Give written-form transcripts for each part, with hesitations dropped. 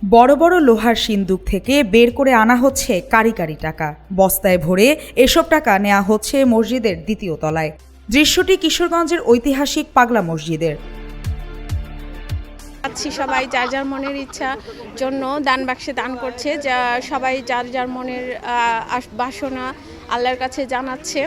বড় বড় লোহার সিন্দুক থেকে বের করে আনা হচ্ছে কারি কারি টাকা। বস্তায় ভরে এসব টাকা নেওয়া হচ্ছে মসজিদের দ্বিতীয় তলায়। দৃশ্যটি কিশোরগঞ্জের ঐতিহাসিক পাগলা মসজিদের। সবাই যার যার মনের ইচ্ছা জন্য দান বাক্সে দান করছে, যা সবাই যার যার মনের বাসনা আল্লাহর কাছে জানাচ্ছে।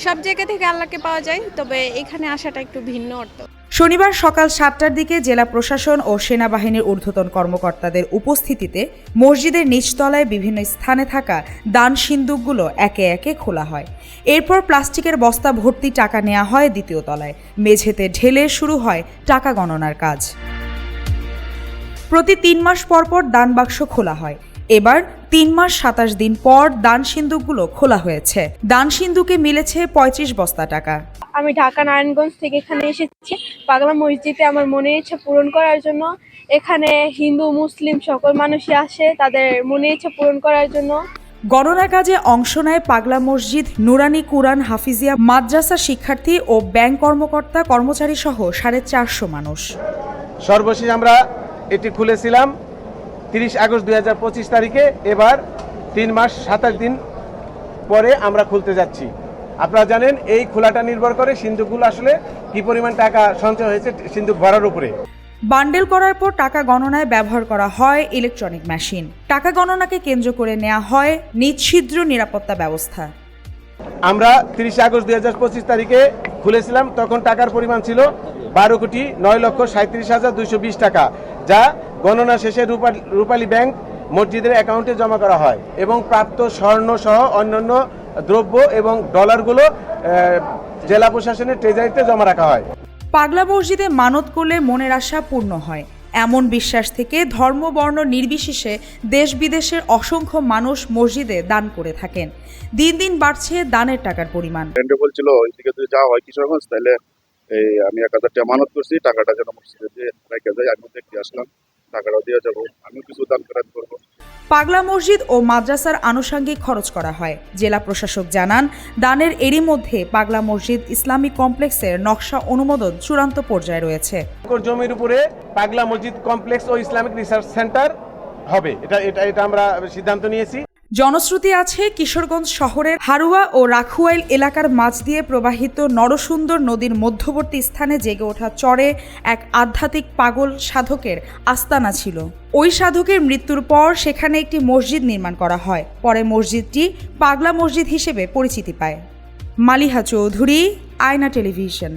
সব জায়গা থেকে আল্লাহকে পাওয়া যায়, তবে এখানে আসাটা একটু ভিন্ন অর্থ। শনিবার সকাল 7টার দিকে জেলা প্রশাসন ও সেনাবাহিনীর ঊর্ধ্বতন কর্মকর্তাদের উপস্থিতিতে মসজিদের নিচতলায় বিভিন্ন স্থানে থাকা দান সিন্দুকগুলো একে একে খোলা হয়। এরপর প্লাস্টিকের বস্তা ভর্তি টাকা নেওয়া হয় দ্বিতীয় তলায়। মেঝেতে ঢেলে শুরু হয় টাকা গণনার কাজ। প্রতি 3 মাস পর পর দান বাক্স খোলা হয়। এবার 3 মাস 27 দিন পর দান সিন্দুকগুলো খোলা হয়েছে। দান সিন্দুকে মিলেছে 35 বস্তা টাকা। আমি ঢাকা নারায়ণগঞ্জ থেকে এখানে এসেছি পাগলা মসজিদে আমার মনের ইচ্ছা পূরণ করার জন্য। এখানে হিন্দু মুসলিম সকল মানুষই আসে তাদের মনের ইচ্ছা পূরণ করার জন্য। গণনা কাজে অংশ নেয় পাগলা মসজিদ, নুরানি কুরআন হাফিজিয়া মাদ্রাসা শিক্ষার্থী ও ব্যাংক কর্মকর্তা কর্মচারী সহ 450 মানুষ। সর্বশেষ আমরা এটি খুলেছিলাম 30 আগস্ট 2025 তারিখে। এবার 3 মাস 27 দিন পরে আমরা খুলতে যাচ্ছি। আপনারা জানেন এই খোলাটা নির্ভর করে সিন্দুকগুলো আসলে কি পরিমাণ টাকা সঞ্চয় হয়েছে সিন্দুক ভরার উপরে। বান্ডেল করার পর টাকা গণনায় ব্যবহার করা হয় ইলেকট্রনিক মেশিন। টাকা গণনাকে কেন্দ্র করে নেওয়া হয় নিশ্ছিদ্র নিরাপত্তা ব্যবস্থা। আমরা 30 আগস্ট 2025 তারিখে খুলেছিলাম, তখন টাকার পরিমাণ ছিল 12,09,37,220 টাকা, যা গণনা শেষে রূপালী ব্যাংক মসজিদের অ্যাকাউন্টে জমা করা হয় এবং প্রাপ্ত স্বর্ণ সহ অন্যান্য দ্রব্য এবং ডলারগুলো জেলা প্রশাসনের ট্রেজারিতে জমা রাখা হয়। পাগলা মসজিদে মানত করলে মনের আশা পূর্ণ হয়, এমন বিশ্বাস থেকে ধর্ম বর্ণ নির্বিশেষে দেশ বিদেশের অসংখ্য মানুষ মসজিদে দান করে থাকেন। দিন দিন বাড়ছে দানের টাকার পরিমাণ। বলছিল ওইদিকে যদি যাওয়া হয় কিশোরগঞ্জ, তাহলে আমি 1000 টাকা মানত করছি, টাকাটা যেন মসজিদে দিয়ে রেখে যাই। আমি দেখতে আসলাম, টাকাটাও দিয়ে যাবো, আমি কিছু দান খয়রাত করবো। পাগলা মসজিদ ও মাদ্রাসার আনুষঙ্গিক খরচ করা হয়। জেলা প্রশাসক জানান, দানের এরই মধ্যে পাগলা মসজিদ ইসলামিক কমপ্লেক্সের নকশা অনুমোদন চূড়ান্ত পর্যায়ে রয়েছে। জমির উপরে পাগলা মসজিদ কমপ্লেক্স ও ইসলামিক রিসার্চ সেন্টার হবে, এটা আমরা সিদ্ধান্ত নিয়েছি। জনশ্রুতি আছে, কিশোরগঞ্জ শহরের হারুয়া ও রাখুয়াইল এলাকার মাঝ দিয়ে প্রবাহিত নরসুন্দর নদীর মধ্যবর্তী স্থানে জেগে ওঠা চরে এক আধ্যাত্মিক পাগল সাধকের আস্তানা ছিল। ওই সাধকের মৃত্যুর পর সেখানে একটি মসজিদ নির্মাণ করা হয়। পরে মসজিদটি পাগলা মসজিদ হিসেবে পরিচিতি পায়। মালিহা চৌধুরী, আয়না টেলিভিশন।